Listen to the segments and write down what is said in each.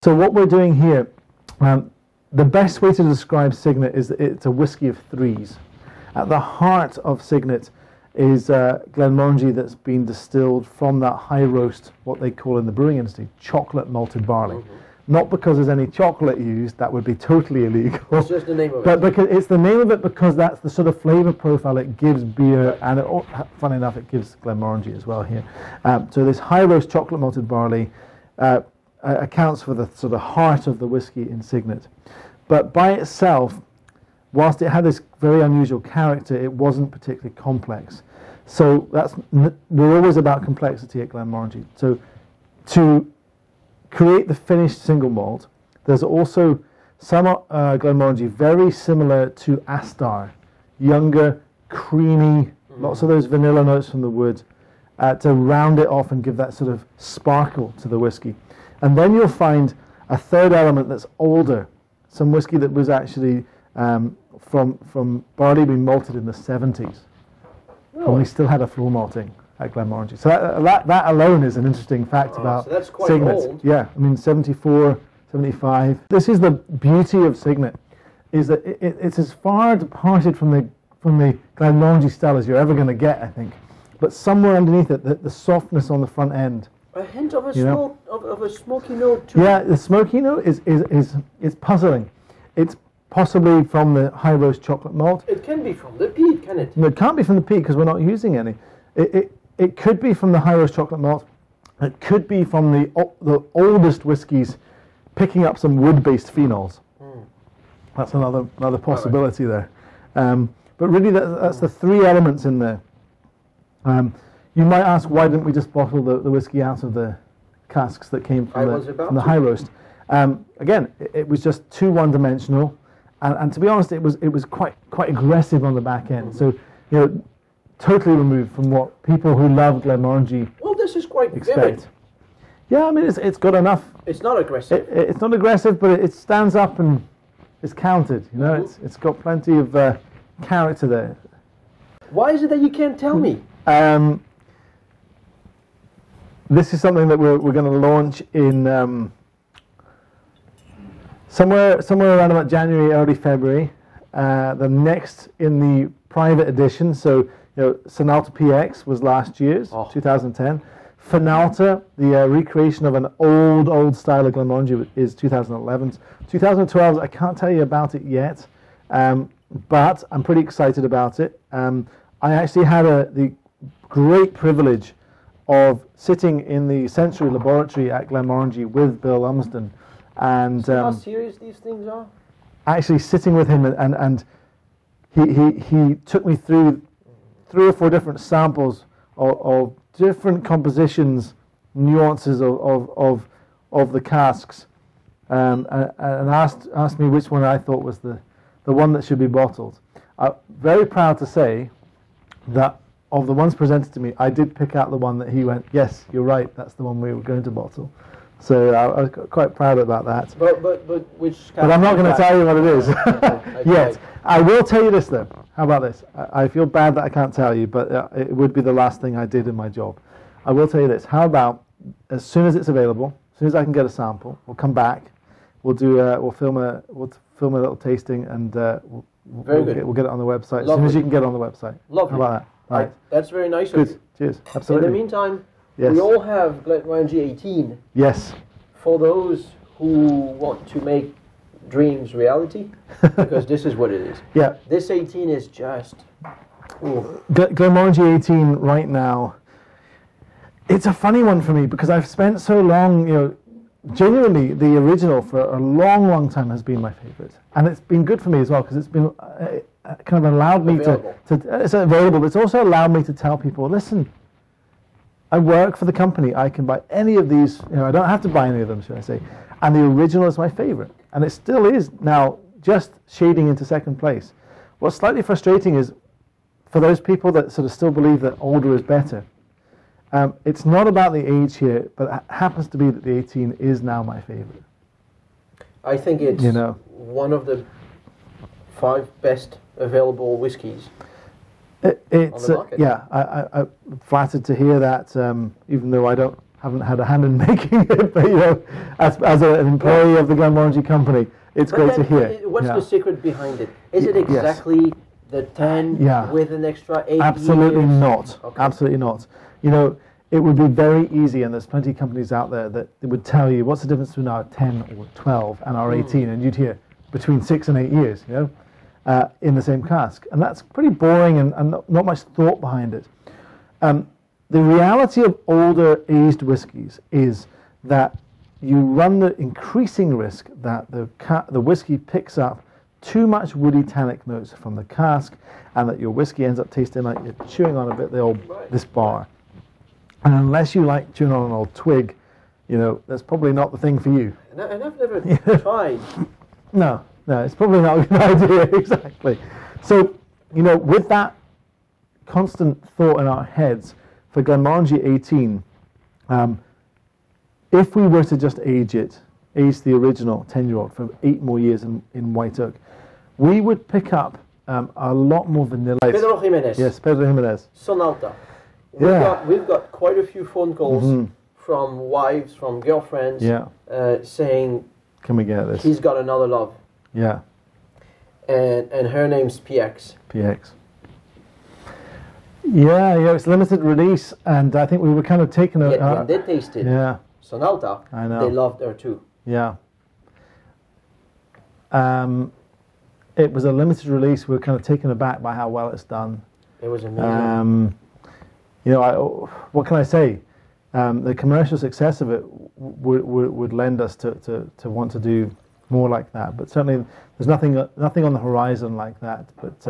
So what we're doing here, the best way to describe Signet is that it's a whiskey of threes. At the heart of Signet is Glenmorangie that's been distilled from that high roast, what they call in the brewing industry, chocolate malted barley. Not because there's any chocolate used, that would be totally illegal. It's just the name of it. But because it's the name of it because that's the sort of flavour profile it gives beer, and funny enough, it gives Glenmorangie as well here. So this high roast chocolate malted barley accounts for the sort of heart of the whiskey in Signet. But by itself, whilst it had this very unusual character, it wasn't particularly complex. So we're always about complexity at Glenmorangie. So to create the finished single malt, there's also some Glenmorangie very similar to Astar, younger, creamy, lots of those vanilla notes from the wood to round it off and give that sort of sparkle to the whiskey. And then you'll find a third element that's older, some whiskey that was actually from barley being malted in the 70s. And we still had a floor malting at Glenmorangie. So that alone is an interesting fact about so that's quite Signet. old. Yeah, I mean 74, 75. This is the beauty of Signet, is that it's as far departed from the Glenmorangie style as you're ever going to get, I think. But somewhere underneath it, the softness on the front end. A hint of a of a smoky note too. Yeah, the smoky note is puzzling. It's possibly from the high roast chocolate malt. It can be from the peat, can it? No, it can't be from the peat because we're not using any. It could be from the high roast chocolate malt. It could be from the oldest whiskies picking up some wood-based phenols. That's another possibility there. But really, that's the three elements in there. You might ask, why didn't we just bottle the whiskey out of the casks that came from the high roast? Again, it was just too one-dimensional, and to be honest, it was quite aggressive on the back end. So, totally removed from what people who love Glenmorangie this is quite expect. vivid. Yeah, I mean it's got enough. It's not aggressive. It's not aggressive, but it stands up and is counted. It's got plenty of character there. Why is it that you can't tell me? This is something that we're going to launch in somewhere around about January, early February. The next in the private edition. So Sinalta PX was last year's, 2010. Finalta, the recreation of an old style of Glenmorangie, is 2011. 2012, I can't tell you about it yet, but I'm pretty excited about it. I actually had the great privilege of sitting in the sensory laboratory at Glenmorangie with Bill Lumsden, and how serious these things are? Actually sitting with him, and he took me through 3 or 4 different samples of different compositions, nuances of the casks, and asked me which one I thought was the one that should be bottled. I'm very proud to say that of the ones presented to me, I did pick out the one that he went, yes, you're right, that's the one we were going to bottle. So I was quite proud about that. But which? But I'm not going to tell you what it is yet. I will tell you this though. How about this? I feel bad that I can't tell you, but it would be the last thing I did in my job. I will tell you this. How about as soon as it's available, as soon as I can get a sample, we'll come back. We'll film a little tasting, and we'll get it on the website. Lovely. As soon as you can get it on the website. Lovely. How about that? Right. That's very nice. Good. Cheers. Absolutely. In the meantime, yes, we all have Blackmore 18. Yes. For those who want to make dreams reality, because this is what it is. Yeah. This 18 is just. Glenmorangie 18 right now. It's a funny one for me because I've spent so long, genuinely the original for a long time has been my favourite, and it's been good for me as well because it's been kind of allowed me to it's available, but it's also allowed me to tell people, listen, I work for the company, I can buy any of these, I don't have to buy any of them, should I say, and the original is my favourite, and it still is now, just shading into second place. What's slightly frustrating is for those people that sort of still believe that older is better, it's not about the age here, but it happens to be that the 18 is now my favourite. I think it's one of the 5 best available whiskies on the market. Yeah, I'm flattered to hear that, even though I don't haven't had a hand in making it, but you know, as an employee of the Glenmorangie company, it's great to hear. What's the secret behind it? Is it exactly the 10 with an extra 8 Absolutely years? not. Okay. Absolutely not. You know, it would be very easy, and there's plenty of companies out there that would tell you what's the difference between our 10 or 12 and our 18, and you'd hear between 6 and 8 years, you know, in the same cask. And that's pretty boring and not much thought behind it. The reality of older aged whiskies is that you run the increasing risk that the whiskey picks up too much woody tannic notes from the cask, and that your whiskey ends up tasting like you're chewing on a bit this bar. And unless you like chewing on an old twig, you know, that's probably not the thing for you. And I've never tried. No, it's probably not a good idea, exactly. So, you know, with that constant thought in our heads, for Glenmorangie 18, if we were to just age the original 10-year-old for 8 more years in white oak, we would pick up a lot more vanilla. Pedro Jimenez. Yes, Pedro Jimenez. Sonalta. Yeah. We've got quite a few phone calls from wives, from girlfriends, saying, "Can we get this? He's got another love." Yeah. And her name's PX. PX. Yeah, it's limited release, and I think we were kind of taken a... when they tasted Sonalta, I know. They loved her too. Yeah. It was a limited release. We were kind of taken aback by how well it's done. It was amazing. You know, what can I say? The commercial success of it would lend us to want to do more like that. But certainly, there's nothing on the horizon like that. But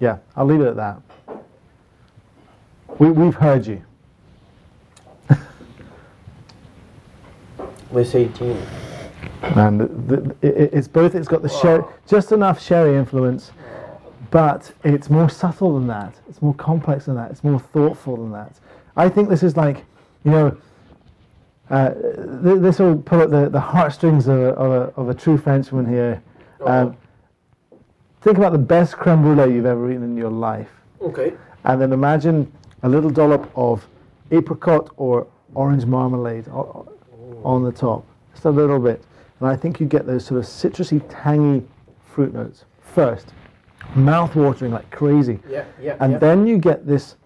yeah, I'll leave it at that. We've heard you. With 18. And it's both. It's got the sherry, just enough sherry influence, but it's more subtle than that. It's more complex than that. It's more thoughtful than that. I think this is like, you know, this will pull at the heartstrings of a true Frenchman here. Think about the best creme brulee you've ever eaten in your life. Okay. And then imagine a little dollop of apricot or orange marmalade on the top, just a little bit. And I think you get those sort of citrusy, tangy fruit notes first, mouth-watering like crazy. And then you get this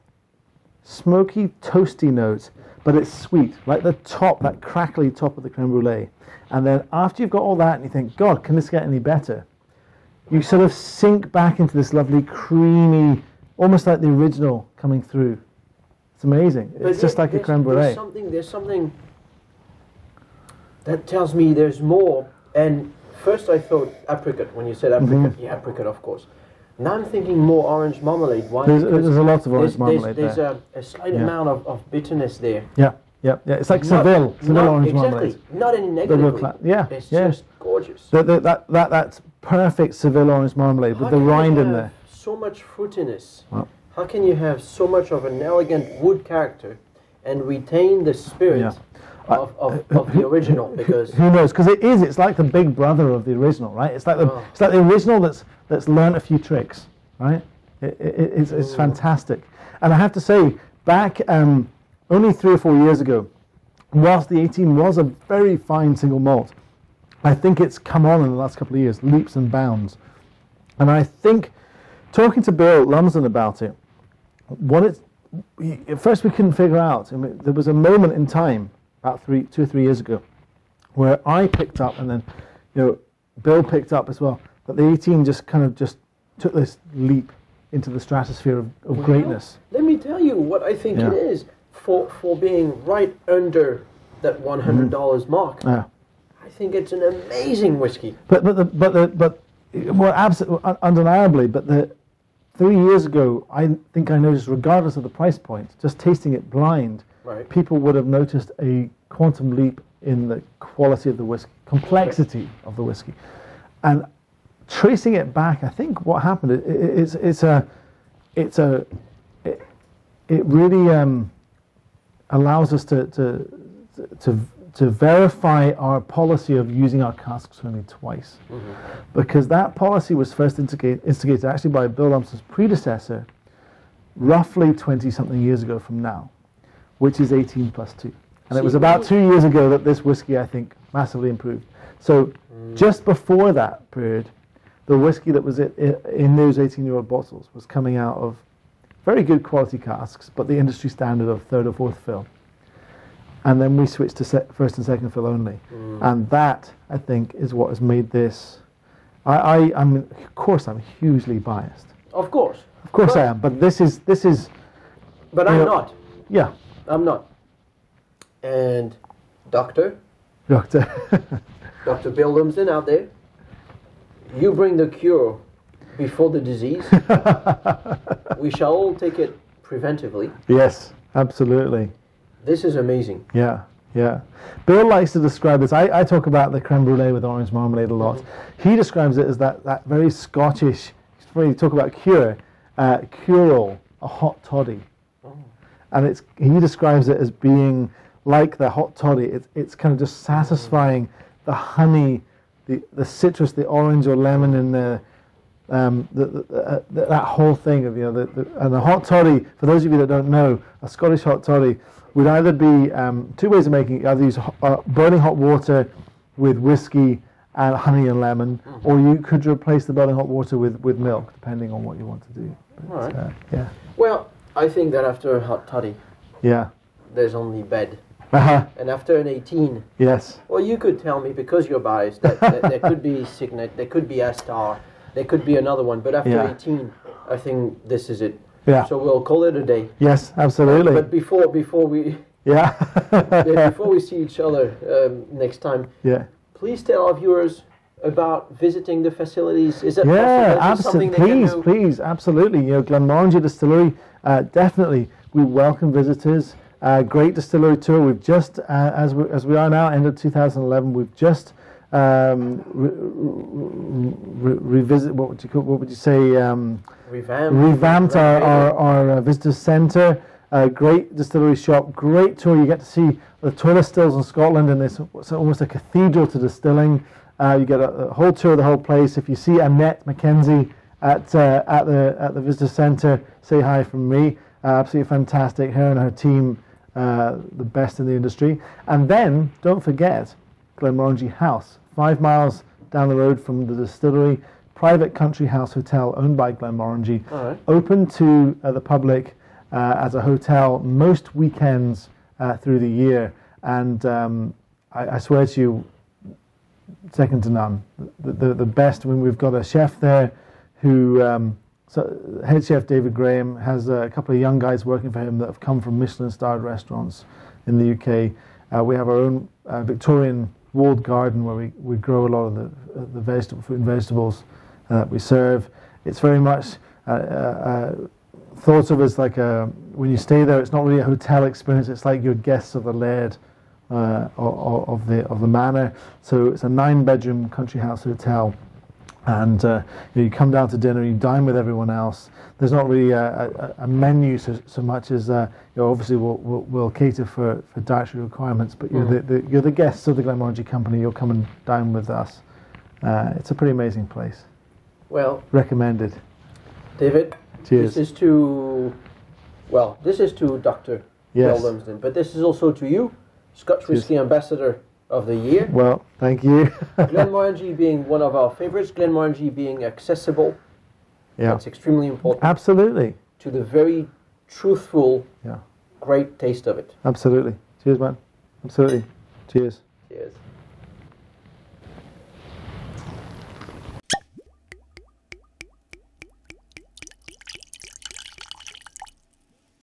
smoky, toasty note, but it's sweet, like the top, that crackly top of the creme brulee. And then after you've got all that, and you think, God, can this get any better? You sort of sink back into this lovely, creamy, almost like the original coming through. It's amazing. It's just like a creme brulee. There's something that tells me there's more. And first I thought apricot, when you said apricot. Yeah, apricot, of course. Now I'm thinking more orange marmalade. Why? There's a lot of orange marmalade there. There's a slight amount of bitterness there. Yeah. It's like Seville orange marmalade. Not any negative. It's just gorgeous. That's perfect Seville orange marmalade with the rind in there. So much fruitiness. Wow. How can you have so much of an elegant wood character and retain the spirit of the original? Because who knows? Because it's like the big brother of the original, right? It's like the original that's learned a few tricks, right? It's fantastic. And I have to say, back only 3 or 4 years ago, whilst the 18 was a very fine single malt, I think it's come on in the last couple of years, leaps and bounds. And I think, talking to Bill Lumsden about it, at first we couldn't figure out. I mean, there was a moment in time, about 2 or 3 years ago, where I picked up, and then, you know, Bill picked up as well, that the 18 just took this leap into the stratosphere of greatness. Let me tell you what I think it is for being right under that $100 mark. Yeah. I think it's an amazing whiskey. But absolutely, undeniably, but 3 years ago, I think I noticed, regardless of the price point, just tasting it blind, people would have noticed a quantum leap in the quality of the whiskey, complexity of the whiskey. And tracing it back, I think what happened, it really allows us to verify our policy of using our casks only twice. Because that policy was first instigated actually by Bill Lumsden's predecessor roughly 20-something years ago from now, which is 18 plus 2. And it was about 2 years ago that this whiskey, I think, massively improved. So just before that period, the whiskey that was in those 18-year-old bottles was coming out of very good quality casks, but the industry standard of third or fourth fill. And then we switched to first and second fill only. And that, I think, is what has made this... of course, I'm hugely biased. Of course. Of course I am, but this is... But I'm not. Yeah. I'm not. And Doctor Doctor Bill Lumsden out there, you bring the cure before the disease. We shall all take it preventively. Yes, absolutely. This is amazing. Yeah, yeah. Bill likes to describe this. I talk about the creme brulee with orange marmalade a lot. He describes it as that very Scottish, when you talk about cure-all, a hot toddy. And he describes it as being like the hot toddy. It's kind of just satisfying the honey, the citrus, the orange or lemon in that whole thing of, and the hot toddy, for those of you that don't know, a Scottish hot toddy would either be two ways of making it. Either use boiling hot water with whiskey and honey and lemon, or you could replace the boiling hot water with milk, depending on what you want to do. But, all right. Yeah. Well, I think that after a hot toddy, there's only bed. And after an 18, well, you could tell me, because you're biased, that there could be Signet, there could be Astar, there could be another one, but after 18, I think this is it. Yeah. So we'll call it a day. Yes, absolutely. But before we before we see each other next time, please tell our viewers about visiting the facilities. Is that absolutely. Please, absolutely. Glenmorangie Distillery, definitely. We welcome visitors. Great distillery tour. We've just, as we are now, end of 2011. We've just revisit. What would you say? Revamped our visitor centre. Great distillery shop. Great tour. You get to see the toilet stills in Scotland, and it's almost a cathedral to distilling. You get a whole tour of the whole place. If you see Annette Mackenzie at the visitor centre, say hi from me. Absolutely fantastic. Her and her team, the best in the industry. And then don't forget Glenmorangie House, 5 miles down the road from the distillery. Private country house hotel owned by Glenmorangie, open to the public as a hotel most weekends through the year. And I swear to you, second to none. The best. When we've got a chef there who, head chef David Graham has a couple of young guys working for him that have come from Michelin-starred restaurants in the UK. We have our own Victorian walled garden where we grow a lot of the vegetable fruit and vegetables that we serve. It's very much thought of as like when you stay there, it's not really a hotel experience. It's like you're guests of the laird of the manor. So it's a 9-bedroom country house hotel, and you come down to dinner, you dine with everyone else. There's not really a menu so much as obviously we'll cater for dietary requirements, but you're the guests of the Glenmorangie company. You'll come and dine with us. It's a pretty amazing place. Well, recommended. David, cheers. This is to Dr. Bill Lumsden, but this is also to you, Scotch Whisky Ambassador of the Year. Well, thank you. Glenmorangie being one of our favorites, Glenmorangie being accessible. Yeah. That's extremely important. Absolutely. To the very truthful, great taste of it. Absolutely. Cheers, man. Absolutely. Cheers.